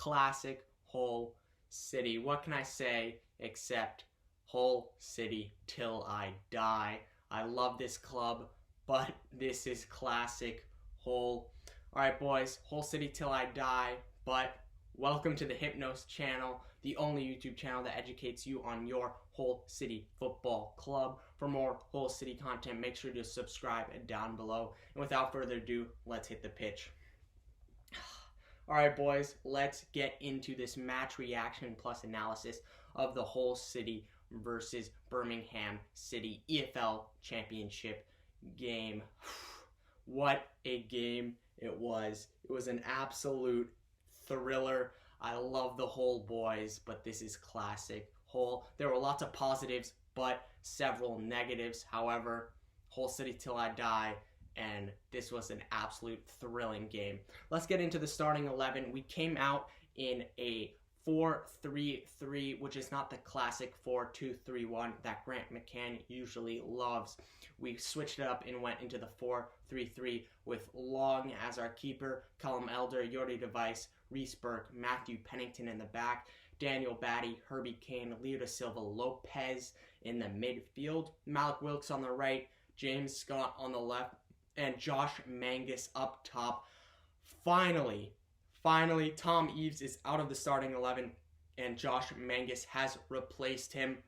classic Hull City. What can I say except Hull City till I die? I love this club, but this is classic Hull. Alright boys, Hull City till I die, but welcome to the Hypnos channel, the only YouTube channel that educates you on your Hull City Football Club. For more Hull City content, make sure to subscribe down below. And without further ado, let's hit the pitch. Alright boys, let's get into this match reaction plus analysis of the Hull City versus Birmingham City EFL Championship game. What a game it was. It was an absolute thriller. I love the Hull boys, but this is classic Hull. There were lots of positives, but several negatives. However, Hull City till I die, and this was an absolute thrilling game. Let's get into the starting 11. We came out in a 4-3-3, which is not the classic 4-2-3-1 that Grant McCann usually loves. We switched it up and went into the 4-3-3 with Long as our keeper, Callum Elder, Jordi Device, Reece Burke, Matthew Pennington in the back, Daniel Batty, Herbie Kane, Leo da Silva Lopez in the midfield, Malik Wilks on the right, James Scott on the left, and Josh Magennis up top. Finally, Tom Eaves is out of the starting 11, and Josh Magennis has replaced him.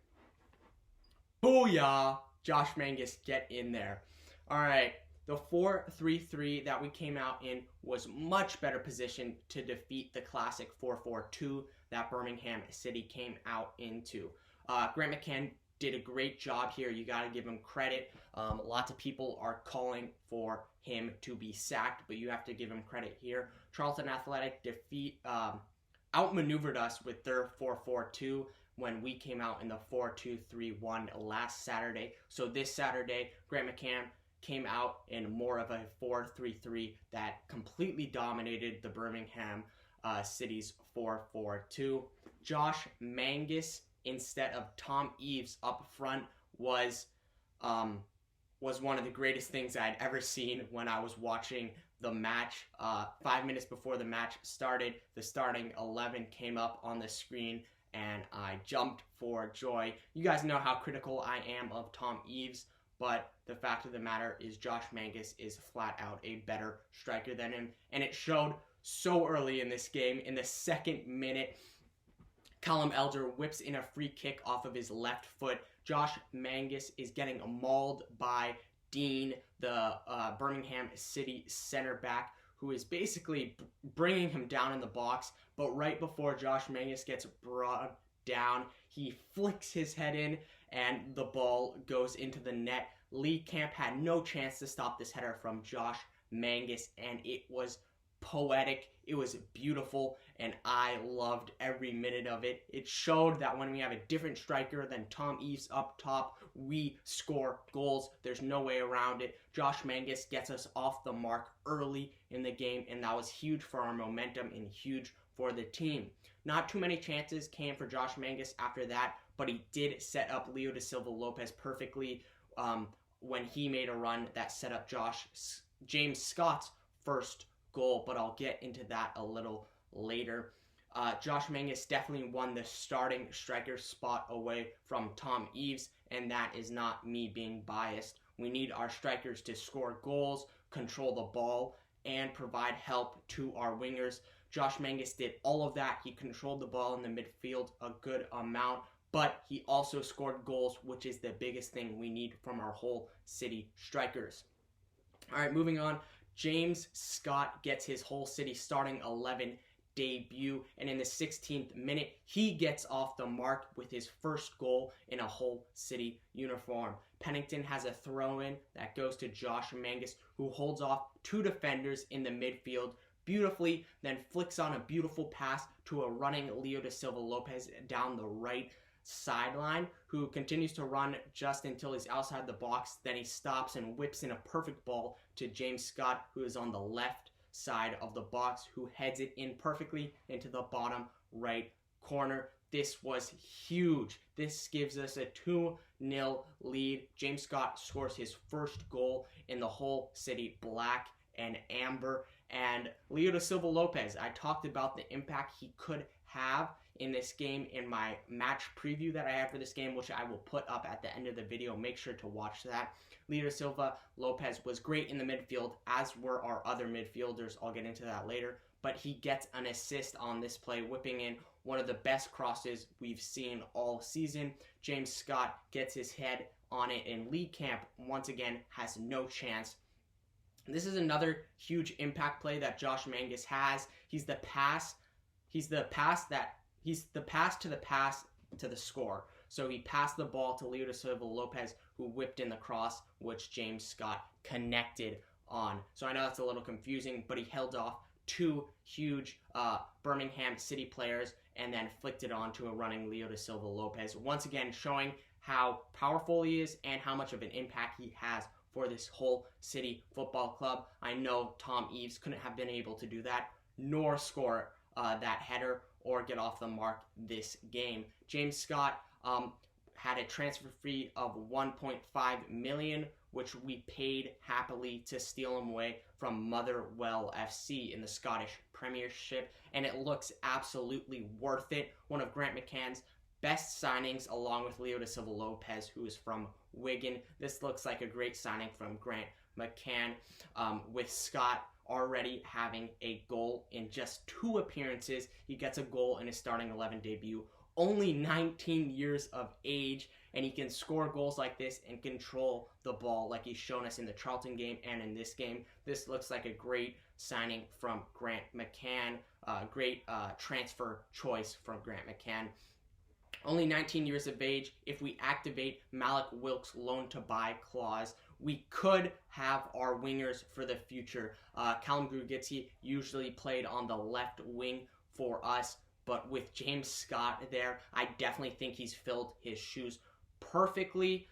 Booyah! Josh Magennis, get in there. All right, the 4-3-3 that we came out in was much better positioned to defeat the classic 4-4-2 that Birmingham City came out into. Grant McCann did a great job here. You got to give him credit. Lots of people are calling for him to be sacked, but you have to give him credit here. Charlton Athletic outmaneuvered us with their 4-4-2 when we came out in the 4-2-3-1 last Saturday. So this Saturday, Grant McCann came out in more of a 4-3-3 that completely dominated the Birmingham City's 4-4-2. Josh Magennis instead of Tom Eaves up front was one of the greatest things I'd ever seen when I was watching the match. 5 minutes before the match started, the starting 11 came up on the screen, and I jumped for joy. You guys know how critical I am of Tom Eaves, but the fact of the matter is Josh Magennis is flat out a better striker than him, and it showed so early in this game. In the second minute, Callum Elder whips in a free kick off of his left foot. Josh Magennis is getting mauled by Dean, the Birmingham City center back, who is basically bringing him down in the box. But right before Josh Magennis gets brought down, he flicks his head in and the ball goes into the net. Lee Camp had no chance to stop this header from Josh Magennis, and it was poetic, it was beautiful, and I loved every minute of it. It showed that when we have a different striker than Tom Eaves up top, we score goals. There's no way around it. Josh Magennis gets us off the mark early in the game, and that was huge for our momentum and huge for the team. Not too many chances came for Josh Magennis after that, but he did set up Leo da Silva Lopez perfectly when he made a run that set up James Scott's first goal, but I'll get into that a little later. Josh Magennis definitely won the starting striker spot away from Tom Eaves, and that is not me being biased. We need our strikers to score goals, control the ball, and provide help to our wingers. Josh Magennis did all of that. He controlled the ball in the midfield a good amount, but he also scored goals, which is the biggest thing we need from our Hull City strikers. All right, moving on. James Scott gets his Hull City starting 11 debut, and in the 16th minute, he gets off the mark with his first goal in a Hull City uniform. Pennington has a throw-in that goes to Josh Magennis, who holds off two defenders in the midfield beautifully, then flicks on a beautiful pass to a running Leo da Silva Lopez down the right sideline, who continues to run just until he's outside the box. Then he stops and whips in a perfect ball to James Scott, who is on the left side of the box, who heads it in perfectly into the bottom right corner. This was huge. This gives us a 2-0 lead. James Scott scores his first goal in the Hull City black and amber, And Leo da Silva Lopez, I talked about the impact he could have in this game in my match preview that I have for this game, which I will put up at the end of the video. Make sure to watch that. Leo da Silva Lopez was great in the midfield, as were our other midfielders. I'll get into that later. But he gets an assist on this play, whipping in one of the best crosses we've seen all season. James Scott gets his head on it in league camp. Once again, has no chance. This is another huge impact play that Josh Magennis has. He's the pass to the score. So he passed the ball to Leo da Silva Lopez, who whipped in the cross, which James Scott connected on. So I know that's a little confusing, but he held off two huge Birmingham City players and then flicked it on to a running Leo da Silva Lopez. Once again, showing how powerful he is and how much of an impact he has for this whole City Football Club. I know Tom Eaves couldn't have been able to do that, nor score that header or get off the mark this game. James Scott had a transfer fee of $1.5 million, which we paid happily to steal him away from Motherwell FC in the Scottish Premiership, and it looks absolutely worth it. One of Grant McCann's best signings, along with Leo da Silva Lopez, who is from Wigan. This looks like a great signing from Grant McCann, with Scott already having a goal in just 2 appearances. He gets a goal in his starting 11 debut. Only 19 years of age, and he can score goals like this and control the ball like he's shown us in the Charlton game and in this game. This looks like a great signing from Grant McCann. Great transfer choice from Grant McCann. Only 19 years of age. If we activate Malik Wilks' loan-to-buy clause, we could have our wingers for the future. Callum Grugitsky usually played on the left wing for us, but with James Scott there, I definitely think he's filled his shoes perfectly.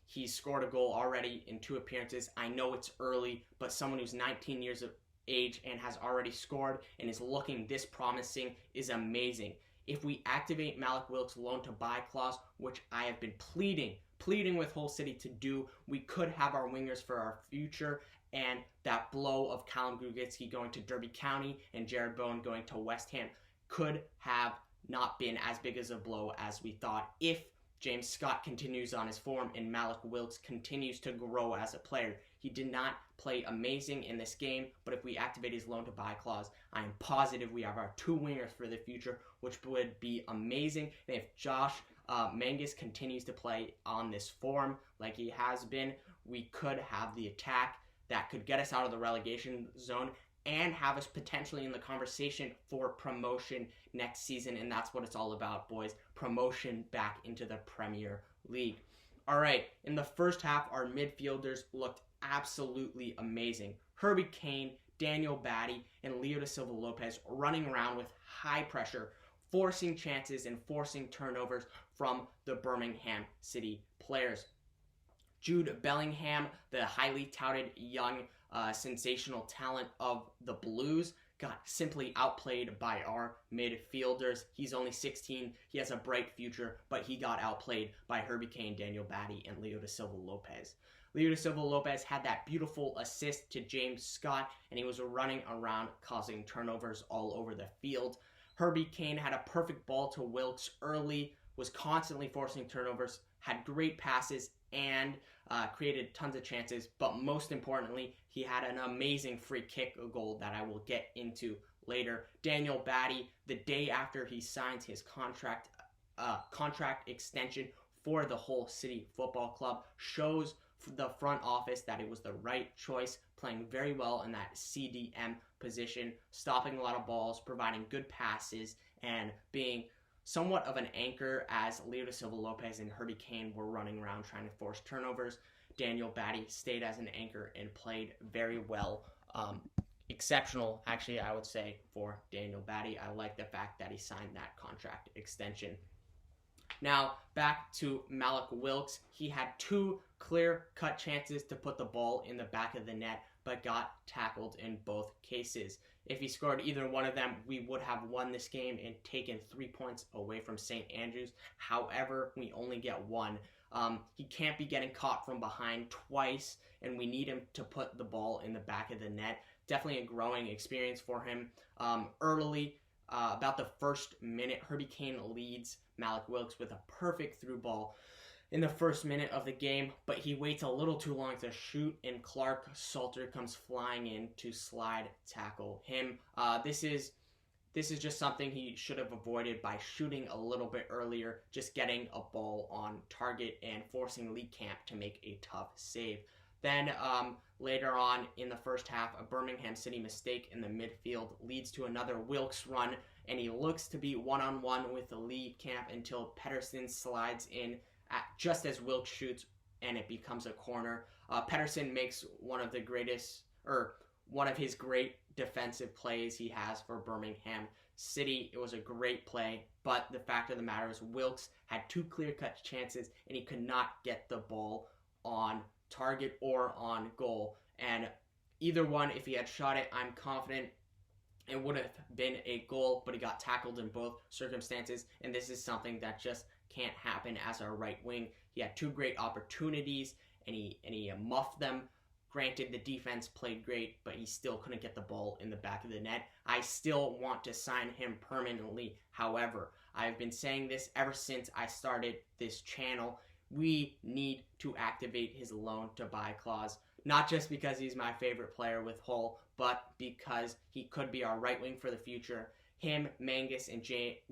He's scored a goal already in 2 appearances. I know it's early, but someone who's 19 years of age and has already scored and is looking this promising is amazing. If we activate Malik Wilks' loan-to-buy clause, which I have been pleading with Hull City to do, we could have our wingers for our future, and that blow of Callum Grugitsky going to Derby County and Jared Bowen going to West Ham could have not been as big as a blow as we thought if James Scott continues on his form and Malik Wilks continues to grow as a player. He did not play amazing in this game, but if we activate his loan-to-buy clause, I am positive we have our 2 wingers for the future, which would be amazing. And if Josh Magennis continues to play on this form like he has been, we could have the attack that could get us out of the relegation zone and have us potentially in the conversation for promotion next season. And that's what it's all about, boys. Promotion back into the Premier League. All right, in the first half, our midfielders looked absolutely amazing. Herbie Kane, Daniel Batty, and Leo da Silva Lopez running around with high pressure, forcing chances and forcing turnovers from the Birmingham City players. Jude Bellingham, the highly touted young sensational talent of the Blues, got simply outplayed by our midfielders. He's only 16. He has a bright future, but he got outplayed by Herbie Kane, Daniel Batty, and Leo da Silva Lopez. Leo da Silva Lopez had that beautiful assist to James Scott, and he was running around causing turnovers all over the field. Herbie Kane had a perfect ball to Wilks early, was constantly forcing turnovers, had great passes, and created tons of chances, but most importantly, he had an amazing free kick goal that I will get into later. Daniel Batty, the day after he signs his contract extension for the Hull City Football Club, shows the front office that it was the right choice, playing very well in that CDM position, stopping a lot of balls, providing good passes, and being somewhat of an anchor as Leo da Silva Lopez and Herbie Kane were running around trying to force turnovers. Daniel Batty stayed as an anchor and played very well. Exceptional, actually, I would say, for Daniel Batty. I like the fact that he signed that contract extension. Now, back to Malik Wilks. He had 2 clear-cut chances to put the ball in the back of the net, but got tackled in both cases. If he scored either one of them, we would have won this game and taken 3 points away from St. Andrews. However, we only get 1. He can't be getting caught from behind twice, and we need him to put the ball in the back of the net definitely a growing experience for him. Early, about the first minute, Herbie Kane leads Malik Wilks with a perfect through ball in the first minute of the game, but he waits a little too long to shoot, and Clark Salter comes flying in to slide tackle him. This is just something he should have avoided by shooting a little bit earlier, just getting a ball on target and forcing Lee Camp to make a tough save. Then later on in the first half, a Birmingham City mistake in the midfield leads to another Wilks run, and he looks to be one-on-one with Lee Camp until Pedersen slides in just as Wilks shoots, and it becomes a corner. Pedersen makes one of his great defensive plays he has for Birmingham City. It was a great play, but the fact of the matter is Wilks had two clear-cut chances, and he could not get the ball on target or on goal. And either one, if he had shot it, I'm confident it would have been a goal, but he got tackled in both circumstances, and this is something that just can't happen as our right wing. He had two great opportunities, and he muffed them. Granted, the defense played great, but he still couldn't get the ball in the back of the net. I still want to sign him permanently. However, I've been saying this ever since I started this channel. We need to activate his loan to buy clause. Not just because he's my favorite player with Hull, but because he could be our right wing for the future. Him, Magennis, and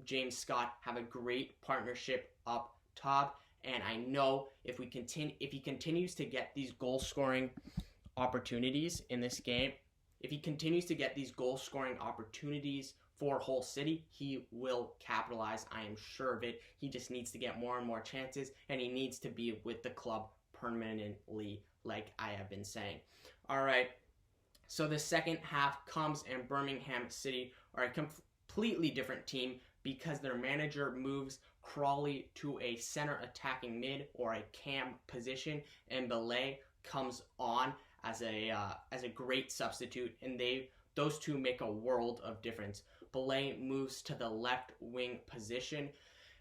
James Scott have a great partnership up top, and I know if he continues to get these goal scoring opportunities in this game, if he continues to get these goal scoring opportunities for Hull City, he will capitalize. I am sure of it. He just needs to get more and more chances, and he needs to be with the club permanently, like I have been saying. All right, so the second half comes, and Birmingham City are a completely different team because their manager moves Crawley to a center attacking mid or a cam position, and Belay comes on as a great substitute, and those two make a world of difference. Belay moves to the left wing position,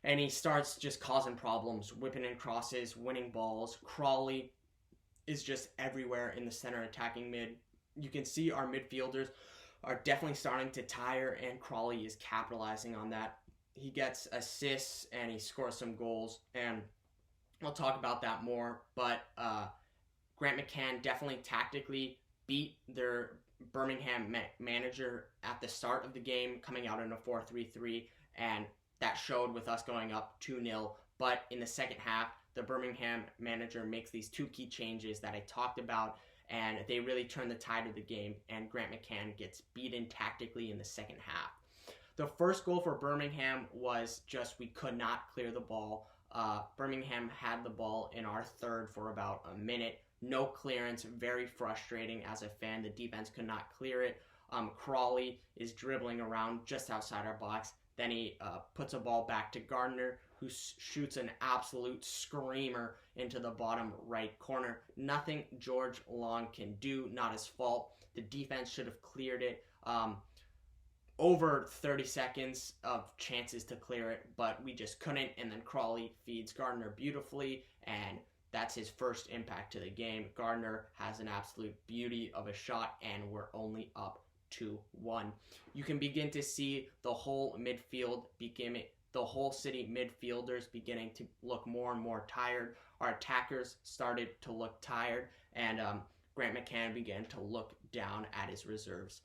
and he starts just causing problems, whipping in crosses, winning balls. Crawley is just everywhere in the center attacking mid. You can see our midfielders are definitely starting to tire, and Crawley is capitalizing on that. He gets assists and he scores some goals, and I'll talk about that more, but Grant McCann definitely tactically beat their Birmingham manager at the start of the game, coming out in a 4-3-3, and that showed with us going up 2-0. But in the second half, the Birmingham manager makes these two key changes that I talked about, and they really turn the tide of the game, and Grant McCann gets beaten tactically in the second half. The first goal for Birmingham was just we could not clear the ball. Birmingham had the ball in our third for about a minute. No clearance, very frustrating as a fan. The defense could not clear it. Crawley is dribbling around just outside our box. Then he puts a ball back to Gardner, who shoots an absolute screamer into the bottom right corner. Nothing George Long can do, not his fault. The defense should have cleared it. Over 30 seconds of chances to clear it, but we just couldn't, and then Crawley feeds Gardner beautifully, and that's his first impact to the game. Gardner has an absolute beauty of a shot, and we're only up 2-1. You can begin to see the whole City midfielders beginning to look more and more tired. Our attackers started to look tired, and Grant McCann began to look down at his reserves.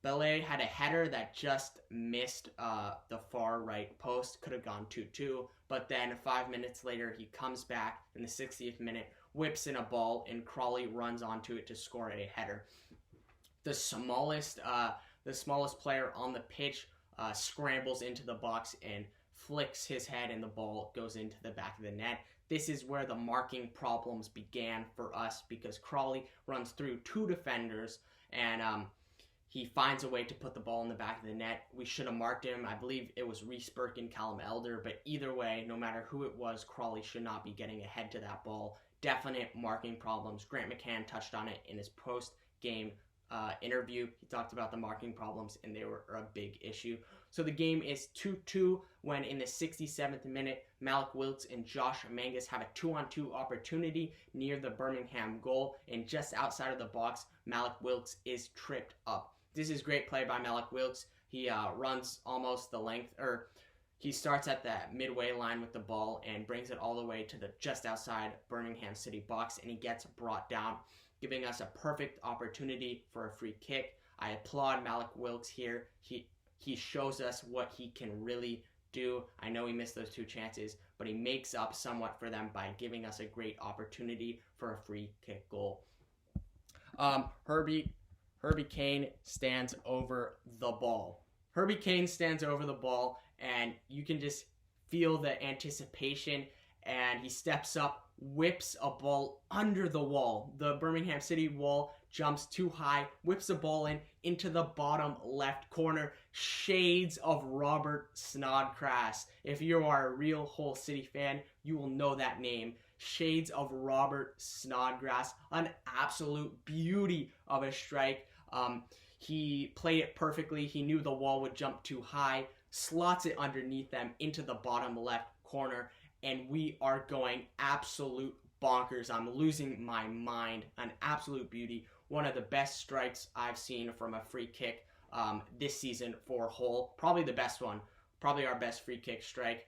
Belay had a header that just missed the far right post, could have gone 2-2, but then 5 minutes later he comes back in the 60th minute, whips in a ball, and Crawley runs onto it to score a header. The smallest player on the pitch scrambles into the box and flicks his head, and the ball goes into the back of the net. This is where the marking problems began for us, because Crawley runs through two defenders, and he finds a way to put the ball in the back of the net. We should have marked him. I believe it was Reece Burke and Callum Elder, but either way, no matter who it was, Crawley should not be getting ahead to that ball. Definite marking problems. Grant McCann touched on it in his post-game interview. He talked about the marking problems, and they were a big issue. So the game is 2-2 when in the 67th minute, Malik Wilks and Josh Magennis have a 2-on-2 opportunity near the Birmingham goal, and just outside of the box, Malik Wilks is tripped up. This is great play by Malik Wilks. He runs almost the length, or he starts at the midway line with the ball and brings it all the way to the just outside Birmingham City box, and he gets brought down, giving us a perfect opportunity for a free kick. I applaud Malik Wilks here. He shows us what he can really do. I know he missed those 2 chances, but he makes up somewhat for them by giving us a great opportunity for a free kick goal. Herbie Kane stands over the ball. Herbie Kane stands over the ball, and you can just feel the anticipation, and he steps up, whips a ball under the wall. The Birmingham City wall jumps too high, whips the ball into the bottom left corner. Shades of Robert Snodgrass. If you are a real Hull City fan, you will know that name. Shades of Robert Snodgrass. An absolute beauty of a strike. He played it perfectly. He knew the wall would jump too high, slots it underneath them into the bottom left corner, and we are going absolute bonkers. I'm losing my mind. An absolute beauty. One of the best strikes I've seen from a free kick this season for Hull. Probably the best one. Probably our best free kick strike.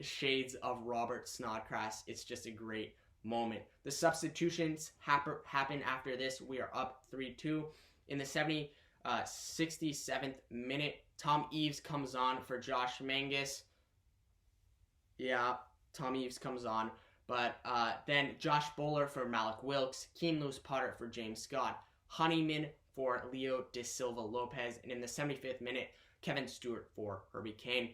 Shades of Robert Snodgrass. It's just a great moment. The substitutions happen after this. We are up 3-2. In the 67th minute, Tom Eaves comes on for Josh Magennis. Yeah, Tom Eaves comes on. But then Josh Bowler for Malik Wilks, Keane Lewis-Potter for James Scott, Honeyman for Leo De Silva Lopez, and in the 75th minute, Kevin Stewart for Herbie Kane.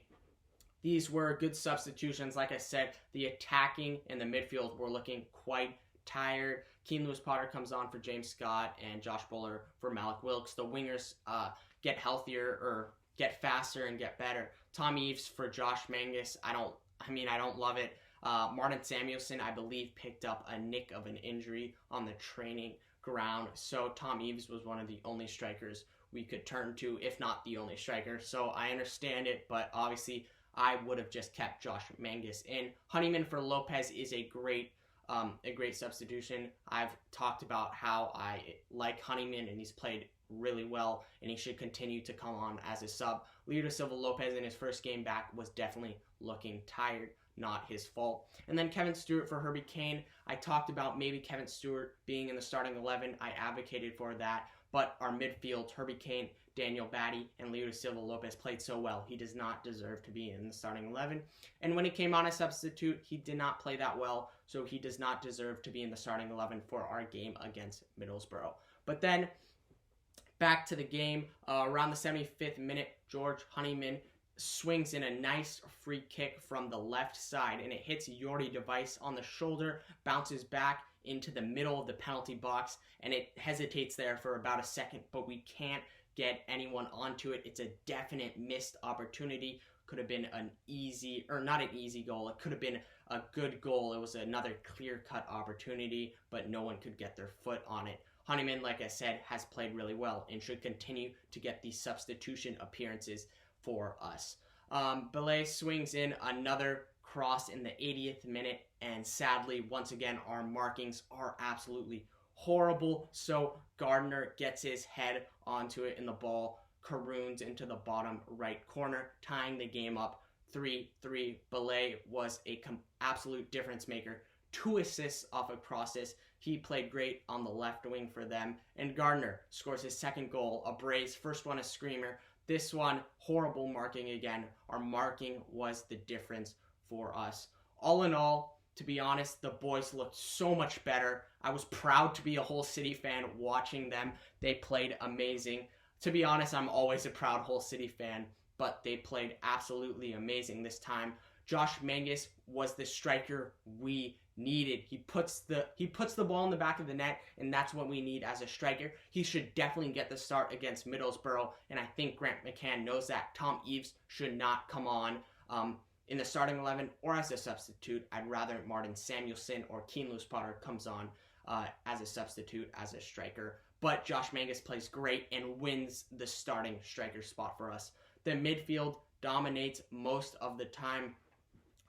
These were good substitutions. Like I said, the attacking and the midfield were looking quite tired. Keane Lewis-Potter comes on for James Scott and Josh Bowler for Malik Wilks. The wingers get healthier, or get faster and get better. Tom Eaves for Josh Magennis. I don't love it. Martin Samuelson, I believe, picked up a nick of an injury on the training ground. So Tom Eaves was one of the only strikers we could turn to, if not the only striker. So I understand it, but obviously I would have just kept Josh Magennis in. Honeyman for Lopez is a great substitution. I've talked about how I like Honeyman, and he's played really well, and he should continue to come on as a sub. Leo De Silva Lopez in his first game back was definitely looking tired. Not his fault. And then Kevin Stewart for Herbie Kane. I talked about maybe Kevin Stewart being in the starting 11. I advocated for that. But our midfield, Herbie Kane, Daniel Batty, and Leo De Silva Lopez played so well. He does not deserve to be in the starting 11. And when he came on as substitute, he did not play that well. So he does not deserve to be in the starting 11 for our game against Middlesbrough. But then, back to the game. Around the 75th minute, George Honeyman swings in a nice free kick from the left side, and it hits Jordi Device on the shoulder, bounces back into the middle of the penalty box, and it hesitates there for about a second, but we can't get anyone onto it. It's a definite missed opportunity. Could have been an easy, or not an easy goal. It could have been a good goal. It was another clear-cut opportunity, but no one could get their foot on it. Honeyman, like I said, has played really well and should continue to get these substitution appearances for us. Belay swings in another cross in the 80th minute, and sadly, once again, our markings are absolutely horrible. So Gardner gets his head onto it, and the ball caroons into the bottom right corner, tying the game up 3-3. Belay was a absolute difference maker. 2 assists off of crosses. He played great on the left wing for them. And Gardner scores his second goal, a brace. First one a screamer. This one, horrible marking again. Our marking was the difference for us. All in all, to be honest, the boys looked so much better. I was proud to be a Hull City fan watching them. They played amazing. To be honest, I'm always a proud Hull City fan, but they played absolutely amazing this time. Josh Magennis was the striker we needed. He puts the ball in the back of the net, and that's what we need as a striker. He should definitely get the start against Middlesbrough, and I think Grant McCann knows that. Tom Eaves should not come on in the starting 11 or as a substitute. I'd rather Martin Samuelson or Keane Lewis-Potter comes on as a substitute, as a striker. but Josh Magennis plays great and wins the starting striker spot for us. The midfield dominates most of the time.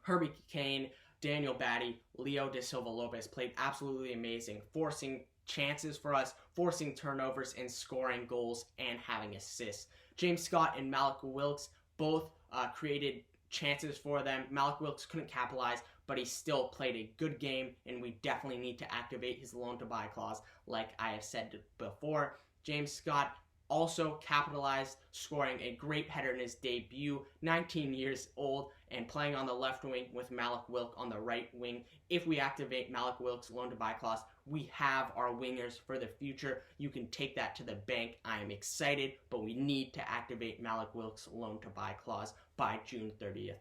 Herbie Kane, Daniel Batty, Leo Da Silva Lopez played absolutely amazing, forcing chances for us, forcing turnovers and scoring goals and having assists. James Scott and Malik Wilks both created chances for them. Malik Wilks couldn't capitalize, but he still played a good game, and we definitely need to activate his loan to buy clause like I have said before. James Scott also capitalized, scoring a great header in his debut, 19 years old, and playing on the left wing with Malik Wilks on the right wing. If we activate Malik Wilks' loan to buy clause, we have our wingers for the future. You can take that to the bank. I am excited, but we need to activate Malik Wilks' loan to buy clause by June 30th.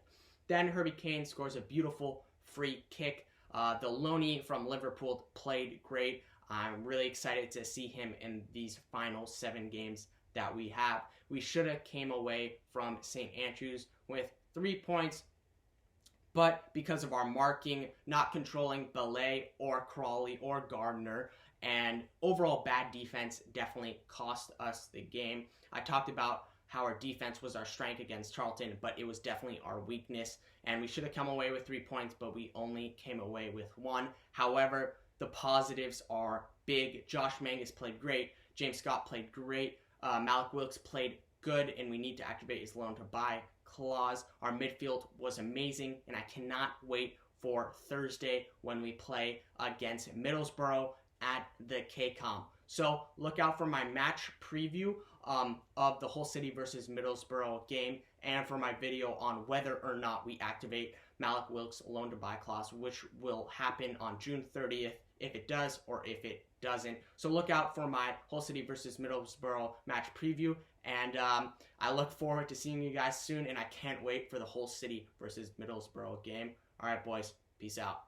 Then Herbie Kane scores a beautiful free kick. The loanee from Liverpool played great. I'm really excited to see him in these final 7 games that we have. We should have came away from St. Andrews with 3 points, but because of our marking, not controlling Belay or Crawley or Gardner, and overall bad defense definitely cost us the game. I talked about how our defense was our strength against Charlton, but it was definitely our weakness, and we should have come away with 3 points, but we only came away with 1. However, the positives are big. Josh Magennis played great. James Scott played great. Malik Wilks played good, and we need to activate his loan to buy clause. Our midfield was amazing, and I cannot wait for Thursday when we play against Middlesborough at the KCOM. So look out for my match preview of the Hull City versus Middlesbrough game, and for my video on whether or not we activate Malik Wilks' loan to buy clause, which will happen on June 30th if it does or if it doesn't. So look out for my Hull City versus Middlesbrough match preview, and I look forward to seeing you guys soon, and I can't wait for the Hull City versus Middlesbrough game. All right, boys, peace out.